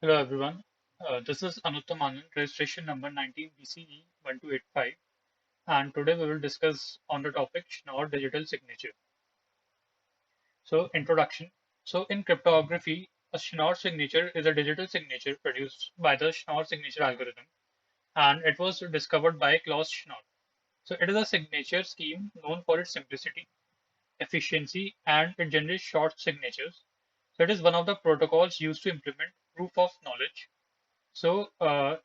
Hello everyone. This is Anuttam Anand, registration number 19 BCE 1285, and today we will discuss on the topic Schnorr digital signature. So, introduction. So, in cryptography, a Schnorr signature is a digital signature produced by the Schnorr signature algorithm, and it was discovered by Klaus Schnorr. So, it is a signature scheme known for its simplicity, efficiency, and it generates short signatures. So, it is one of the protocols used to implement proof of knowledge. So,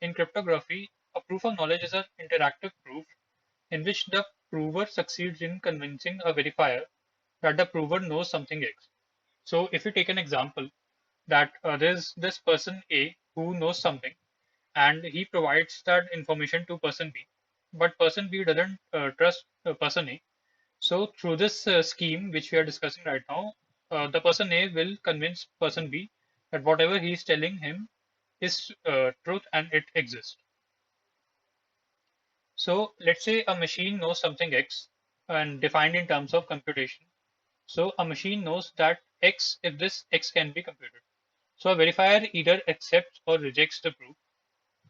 in cryptography, a proof of knowledge is an interactive proof in which the prover succeeds in convincing a verifier that the prover knows something X. So, if you take an example that there's this person A who knows something and he provides that information to person B, but person B doesn't trust person A. So, through this scheme which we are discussing right now, the person A will convince person B that whatever he is telling him is truth and it exists. So let's say a machine knows something X and defined in terms of computation. So a machine knows that X, if this X can be computed. So a verifier either accepts or rejects the proof.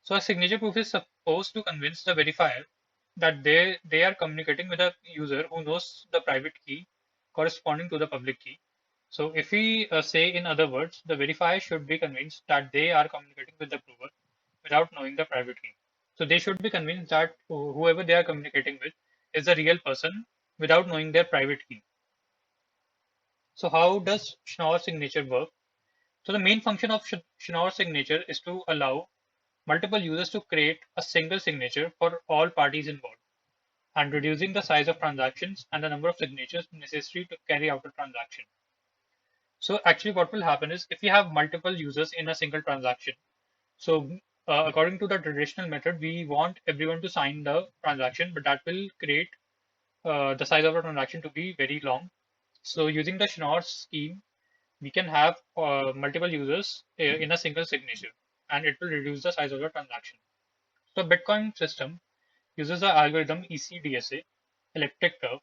So a signature proof is supposed to convince the verifier that they are communicating with a user who knows the private key corresponding to the public key. So if we say in other words, the verifier should be convinced that they are communicating with the prover without knowing the private key. So they should be convinced that whoever they are communicating with is a real person without knowing their private key. So how does Schnorr signature work? So the main function of Schnorr signature is to allow multiple users to create a single signature for all parties involved and reducing the size of transactions and the number of signatures necessary to carry out a transaction. So actually what will happen is if you have multiple users in a single transaction, so according to the traditional method, we want everyone to sign the transaction, but that will create the size of the transaction to be very long. So using the Schnorr scheme, we can have multiple users in a single signature, and it will reduce the size of the transaction. So Bitcoin system uses the algorithm ECDSA, electric curve,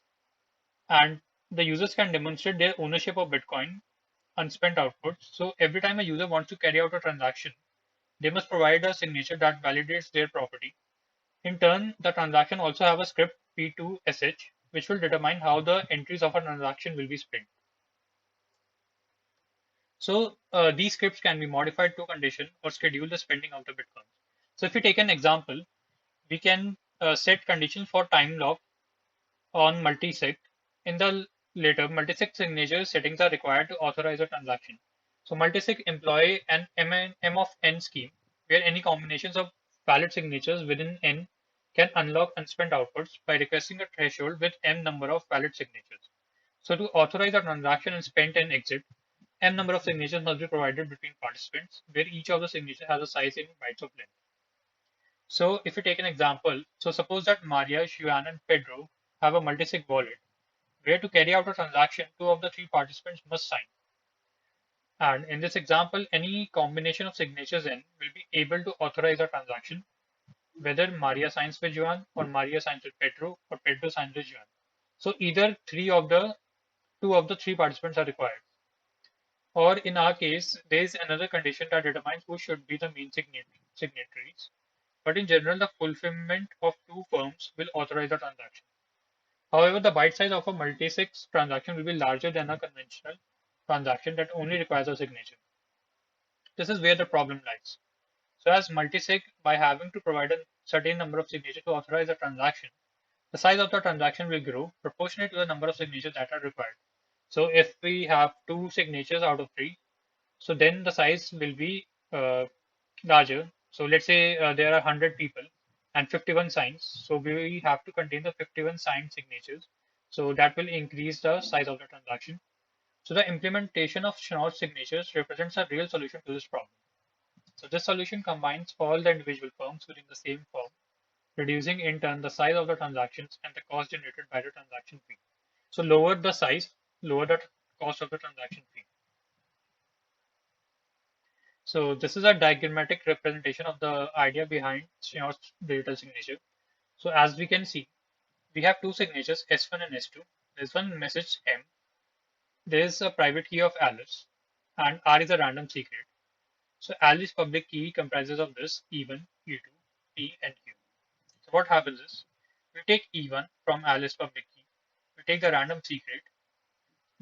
and the users can demonstrate their ownership of Bitcoin unspent output. So every time a user wants to carry out a transaction, they must provide a signature that validates their property. In turn, the transaction also have a script P2SH, which will determine how the entries of a transaction will be spent. So these scripts can be modified to condition or schedule the spending of the bitcoins. So if we take an example, we can set conditions for time lock on multisig. In the later, multisig signature settings are required to authorize a transaction. So multisig employ an M of n scheme where any combinations of valid signatures within n can unlock unspent outputs by requesting a threshold with m number of valid signatures. So to authorize a transaction in spent and exit, m number of signatures must be provided between participants, where each of the signatures has a size in bytes of length. So if we take an example, so suppose that Maria, Juan, and Pedro have a multisig wallet, where to carry out a transaction, two of the three participants must sign. And in this example, any combination of signatures n will be able to authorize a transaction, whether Maria signs with Juan or Maria signs with Pedro or Pedro signs with Juan. So either two of the three participants are required. Or in our case, there is another condition that determines who should be the main signatories. But in general, the fulfillment of two firms will authorize the transaction. However, the byte size of a multi-sig transaction will be larger than a conventional transaction that only requires a signature. This is where the problem lies. So as multi-sig, by having to provide a certain number of signatures to authorize a transaction, the size of the transaction will grow proportionate to the number of signatures that are required. So if we have two signatures out of three, so then the size will be larger. So let's say there are 100 people and 51 signs. So we have to contain the 51 signed signatures. So that will increase the size of the transaction. So the implementation of Schnorr signatures represents a real solution to this problem. So this solution combines all the individual firms within the same firm, reducing in turn the size of the transactions and the cost generated by the transaction fee. So lower the size, lower the cost of the transaction fee. So this is a diagrammatic representation of the idea behind Schnorr's digital signature. So as we can see, we have two signatures S1 and S2. There's one message M. There is a private key of Alice, and R is a random secret. So Alice public key comprises of this E1, E2, P, and Q. So what happens is we take E1 from Alice public key, we take the random secret,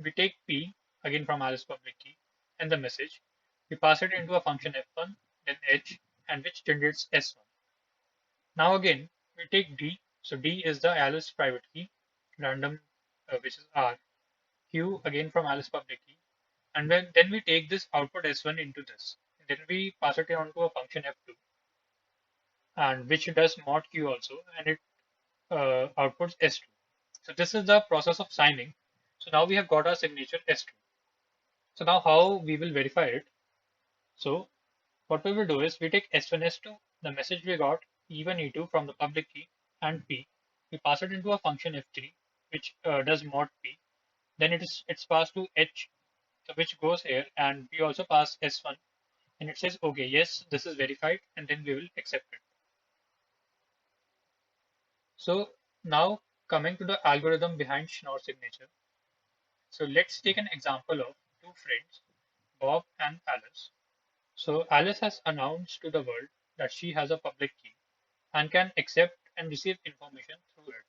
we take P again from Alice public key and the message, we pass it into a function F1, then H, and which generates S1. Now again we take D, so D is the Alice private key, random which is R, Q again from Alice public key, and then we take this output S1 into this. Then we pass it on to a function F2, and which does mod Q also, and it outputs S2. So this is the process of signing. So now we have got our signature S2. So now how we will verify it? So what we will do is we take S1, S2, the message we got, E1, E2 from the public key, and P. We pass it into a function F3, which does mod P. Then it's passed to H, so which goes here, and we also pass S1, and it says, okay, yes, this is verified, and then we will accept it. So now coming to the algorithm behind Schnorr signature. So let's take an example of two friends, Bob and Alice. So Alice has announced to the world that she has a public key and can accept and receive information through it.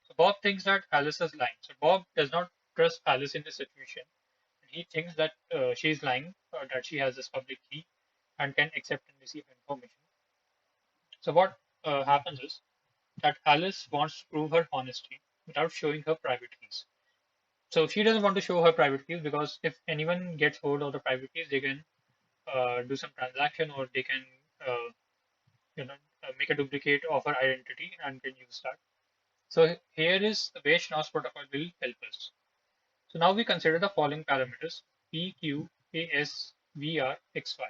So Bob thinks that Alice is lying. So Bob does not trust Alice in this situation. He thinks that she is lying, that she has this public key and can accept and receive information. So what happens is that Alice wants to prove her honesty without showing her private keys. So she doesn't want to show her private keys because if anyone gets hold of the private keys, they can do some transaction or they can uh, you know make a duplicate of her identity and can use that. So here is the way Schnorr's protocol will help us. So now we consider the following parameters: P, Q, A, S, V, R, X, Y.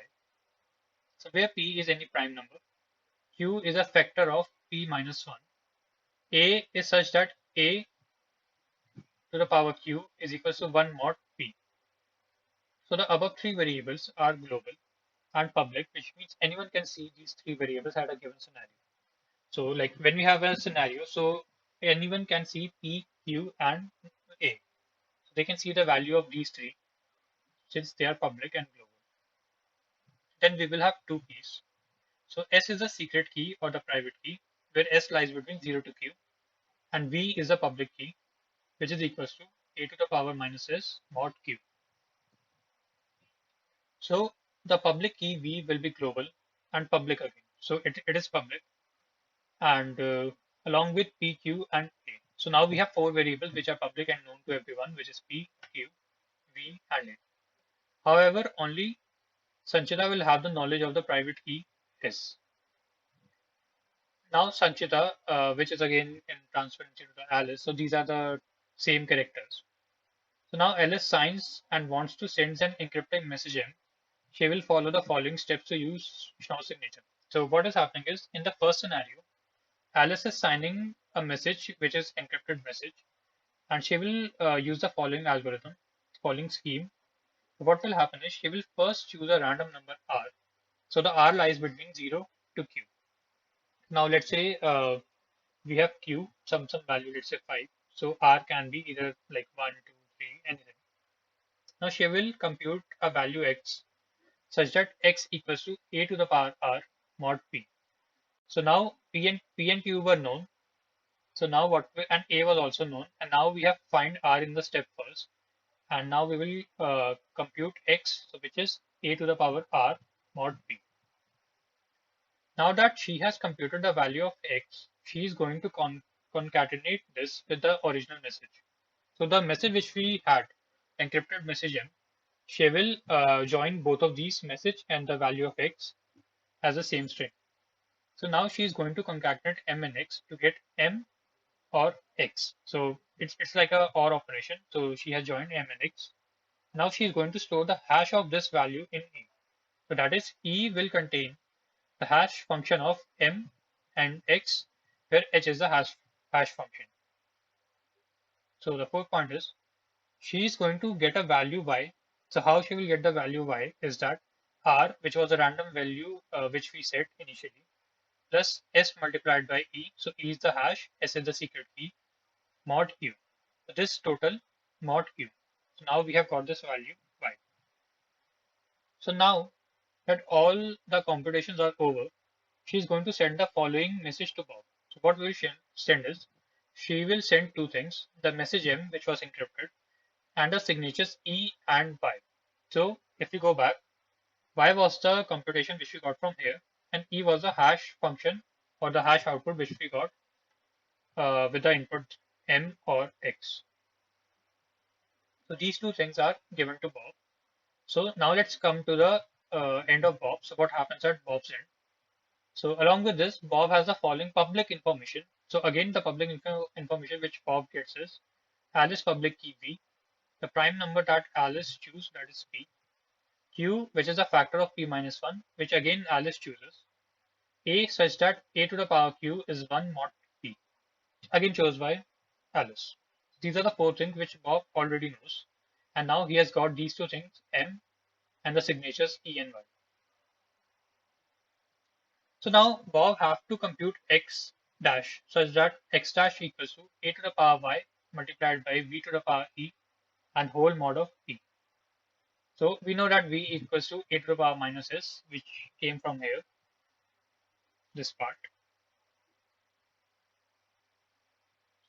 So where P is any prime number, Q is a factor of P minus 1. A is such that A to the power Q is equals to 1 mod P. So the above three variables are global and public, which means anyone can see these three variables at a given scenario. So like when we have a scenario, so anyone can see P, Q, and A. So they can see the value of these three since they are public and global. Then we will have two keys. So S is the secret key or the private key, where S lies between 0 to Q, and V is the public key, which is equals to A to the power minus S mod Q. So the public key V will be global and public again. So it is public and along with P, Q, and A. So now we have four variables which are public and known to everyone, which is P, Q, V, and A. However, only Sanchita will have the knowledge of the private key S. Now Sanchita, which is again in transparency to the Alice, so these are the same characters. So now Alice signs and wants to send an encrypted message in. She will follow the following steps to use Schnorr signature. So what is happening is in the first scenario, Alice is signing a message which is encrypted message, and she will use the following algorithm, following scheme. What will happen is she will first choose a random number R. So the R lies between 0 to Q. Now let's say we have Q, some value, let's say 5. So R can be either like 1, 2, 3, anything. Now she will compute a value X such that X equals to A to the power R mod P. So now P and Q were known. So now and A was also known. And now we have find R in the step first. And now we will compute X, so which is A to the power R mod P. Now that she has computed the value of X, she is going to concatenate this with the original message. So the message which we had, encrypted message M, she will join both of these message and the value of X as the same string. So now she is going to concatenate M and X to get M or X. So it's like a OR operation. So she has joined M and X. Now she is going to store the hash of this value in E. So that is E will contain the hash function of M and X, where H is the hash function. So the fourth point is she is going to get a value Y. So how she will get the value Y is that R, which was a random value which we set initially, plus S multiplied by E. So E is the hash, S is the secret key, mod Q. So this total mod Q. So now we have got this value Y. So now that all the computations are over, she is going to send the following message to Bob. So what we will send is, she will send two things: the message M, which was encrypted, and the signatures E and Y. So if we go back, Y was the computation which we got from here, and E was the hash function or the hash output which we got with the input M or X. So these two things are given to Bob. So now let's come to the end of Bob. So what happens at Bob's end? So along with this, Bob has the following public information. So again, the public information which Bob gets is Alice public key V, the prime number that Alice chooses, that is P, Q, which is a factor of P minus 1, which again Alice chooses, A such that A to the power Q is 1 mod P, again chosen by Alice. These are the four things which Bob already knows. And now he has got these two things, M and the signatures E and Y. So now Bob have to compute x dash such that x dash equals to a to the power y multiplied by v to the power e and whole mod of p. So we know that v equals to a to the power minus s, which came from here, this part.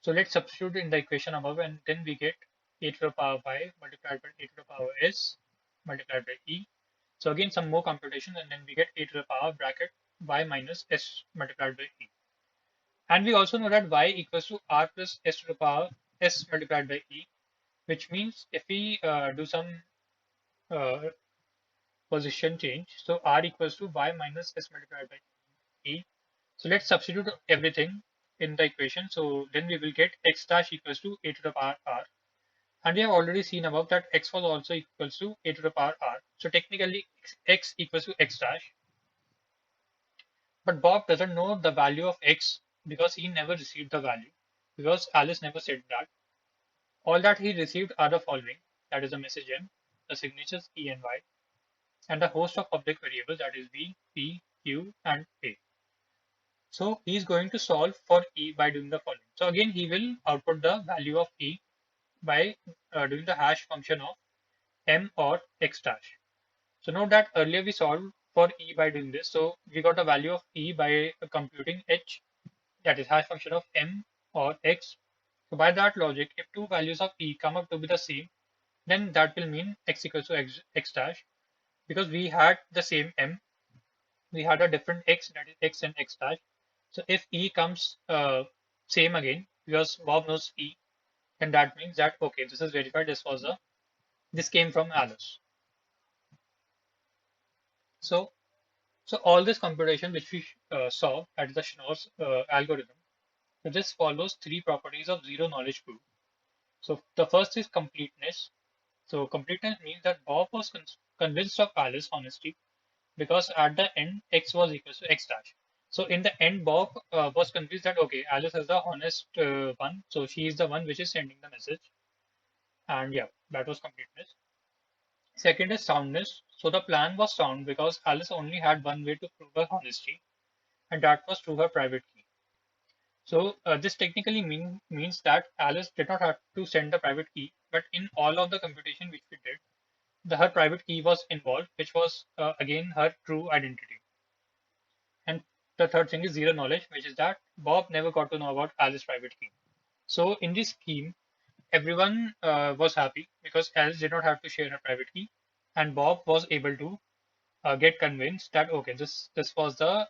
So let's substitute in the equation above, and then we get a to the power y multiplied by a to the power s multiplied by e. So again some more computation, and then we get a to the power bracket y minus s multiplied by e. And we also know that y equals to r plus s to the power s multiplied by e, which means if we do some uh, position change, so r equals to y minus s multiplied by e. So let's substitute everything in the equation. So then we will get x dash equals to a to the power r. And we have already seen above that x was also equals to a to the power r. So technically x equals to x dash. But Bob doesn't know the value of x because he never received the value, because Alice never said that. All that he received are the following, that is the message M, the signatures E and Y, and a host of public variables, that is V, P, Q, and A. So he is going to solve for E by doing the following. So again, he will output the value of E by doing the hash function of M or X dash. So note that earlier we solved for E by doing this. So we got the value of E by computing H, that is hash function of M or X. So by that logic, if two values of E come up to be the same, then that will mean x equals to x dash, because we had the same M, we had a different x, that is x and x dash. So if E comes same again, because Bob knows E, then that means that okay, this is verified. This came from Alice. So all this computation which we saw at the Schnorr's algorithm, so this follows three properties of zero knowledge proof. So the first is completeness. So completeness means that Bob was convinced of Alice's honesty, because at the end x was equals to x dash. So in the end, Bob was convinced that okay, Alice is the honest one, so she is the one which is sending the message, and yeah, that was completeness. Second is soundness. So the plan was sound because Alice only had one way to prove her honesty, and that was through her private key. So this technically means that Alice did not have to send the private key, but in all of the computation which we did, her private key was involved, which was again her true identity. And the third thing is zero knowledge, which is that Bob never got to know about Alice's private key. So in this scheme, everyone was happy because Alice did not have to share her private key, and Bob was able to get convinced that okay, this was the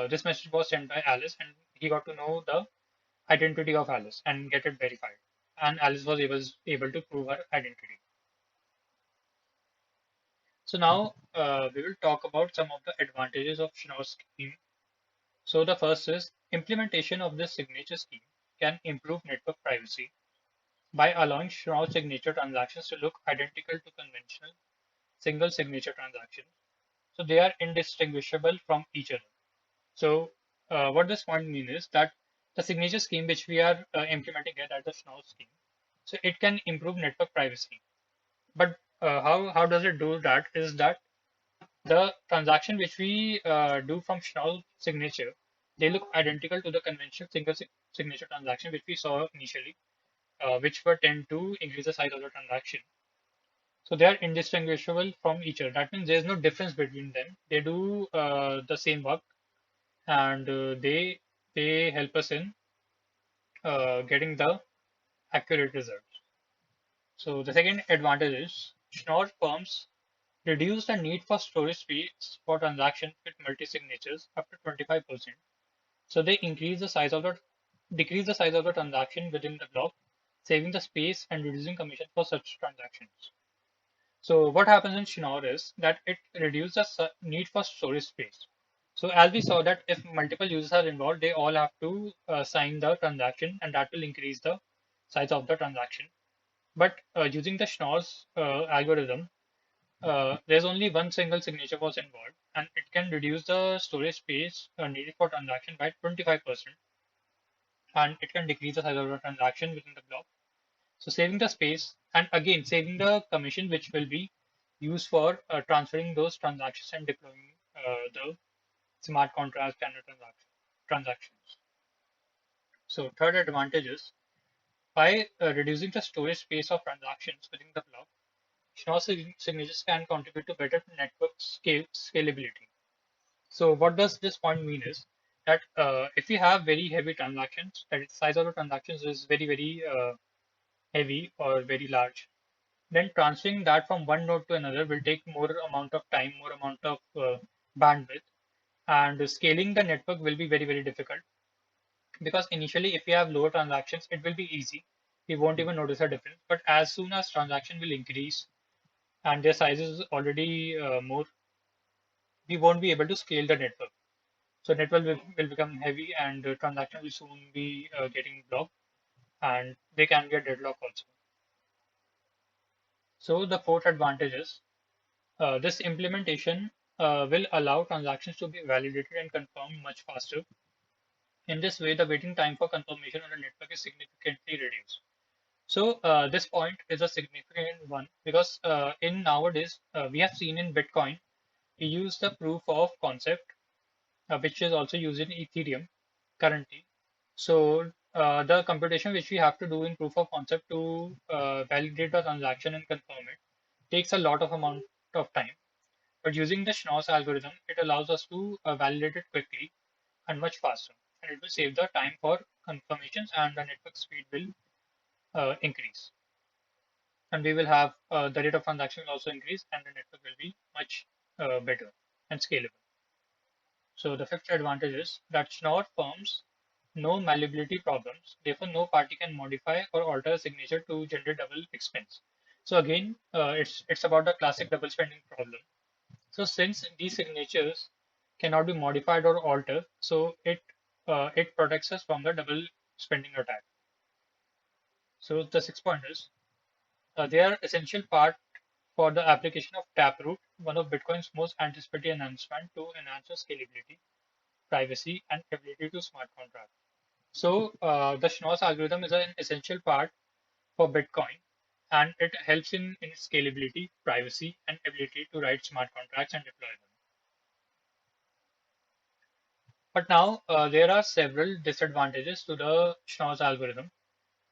this message was sent by Alice, and he got to know the identity of Alice and get it verified. And Alice was able to prove her identity. So now we will talk about some of the advantages of Schnorr's scheme. So the first is implementation of this signature scheme can improve network privacy by allowing Schnorr signature transactions to look identical to conventional single signature transactions. So they are indistinguishable from each other. So what this point means is that the signature scheme which we are implementing here at the Schnorr scheme, so it can improve network privacy. But how does it do that? Is that the transaction which we do from Schnorr signature, they look identical to the conventional single signature transaction which we saw initially, which were tend to increase the size of the transaction. So they are indistinguishable from each other. That means there is no difference between them. They do the same work, and they help us in getting the accurate results. So the second advantage is Schnorr firms reduce the need for storage space for transactions with multi-signatures up to 25%. So they decrease the size of the transaction within the block, saving the space and reducing commission for such transactions. So what happens in Schnorr is that it reduces the need for storage space. So as we saw that if multiple users are involved, they all have to sign the transaction, and that will increase the size of the transaction. But using the Schnorr's algorithm, there's only one single signature was involved, and it can reduce the storage space needed for transaction by 25%, and it can decrease the size of the transaction within the block. So saving the space and again saving the commission, which will be used for transferring those transactions and deploying the smart contract and the transactions. So third advantage is by reducing the storage space of transactions within the block, Schnorr signatures can contribute to better network scalability. So what does this point mean is that if you have very heavy transactions, that is size of the transactions is very heavy or very large, then transferring that from one node to another will take more amount of time, more amount of bandwidth, and scaling the network will be very difficult because initially if you have lower transactions, it will be easy. We won't even notice a difference. But as soon as transaction will increase and their size is already more, we won't be able to scale the network. So network will become heavy and transaction will soon be getting blocked and they can get deadlock also. So the fourth advantage is this implementation will allow transactions to be validated and confirmed much faster. In this way, the waiting time for confirmation on the network is significantly reduced. So this point is a significant one because in nowadays we have seen in Bitcoin we use the proof of concept, which is also used in Ethereum currently. So the computation which we have to do in proof of concept to validate the transaction and confirm it takes a lot of amount of time. But using the Schnorr's algorithm, it allows us to validate it quickly and much faster, and it will save the time for confirmations, and the network speed will increase. And we will have the rate of transaction will also increase, and the network will be much better and scalable. So the fifth advantage is that Schnorr firms no malleability problems. Therefore, no party can modify or alter a signature to generate double expense. So again, it's about the classic double spending problem. So since these signatures cannot be modified or altered, so it protects us from the double spending attack. So the sixth point is they are essential part for the application of Taproot, one of Bitcoin's most anticipated announcement to enhance the scalability, privacy, and ability to smart contract. So the Schnorr's algorithm is an essential part for Bitcoin, and it helps in scalability, privacy, and ability to write smart contracts and deploy them. But now there are several disadvantages to the Schnorr's algorithm,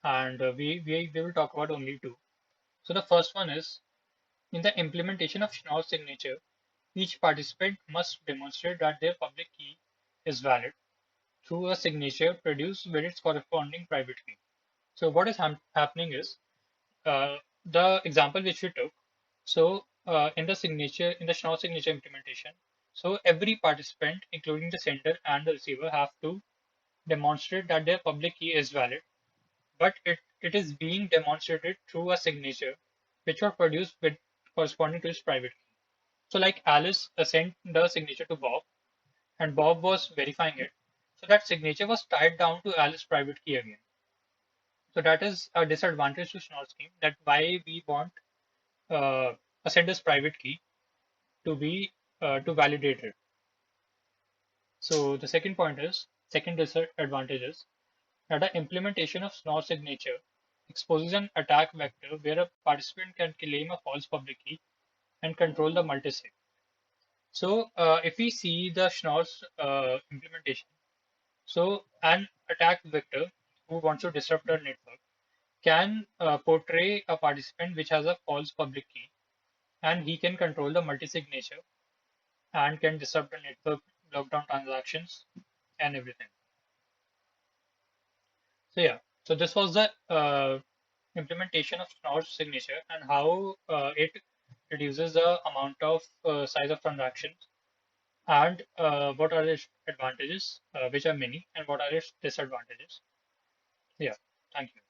and we will talk about only two. So the first one is in the implementation of Schnorr's signature, each participant must demonstrate that their public key is valid through a signature produced with its corresponding private key. So what is happening is the example which we took. So in the signature, in the Schnorr signature implementation, so every participant, including the sender and the receiver, have to demonstrate that their public key is valid, but it is being demonstrated through a signature which was produced with corresponding to its private key. So like Alice sent the signature to Bob and Bob was verifying it. So that signature was tied down to Alice's private key again. So that is a disadvantage to Schnorr scheme that why we want uh, a sender's private key to be to validate it. So the second disadvantage is that the implementation of Schnorr signature exposes an attack vector where a participant can claim a false public key and control the multisig. So if we see the Schnorr's implementation, so an attack vector who wants to disrupt a network can portray a participant which has a false public key. and he can control the multi-signature and can disrupt the network, lock down transactions, and everything. So yeah, so this was the implementation of Schnorr's signature and how it reduces the amount of size of transactions and what are its advantages, which are many, and what are its disadvantages. Yeah, thank you.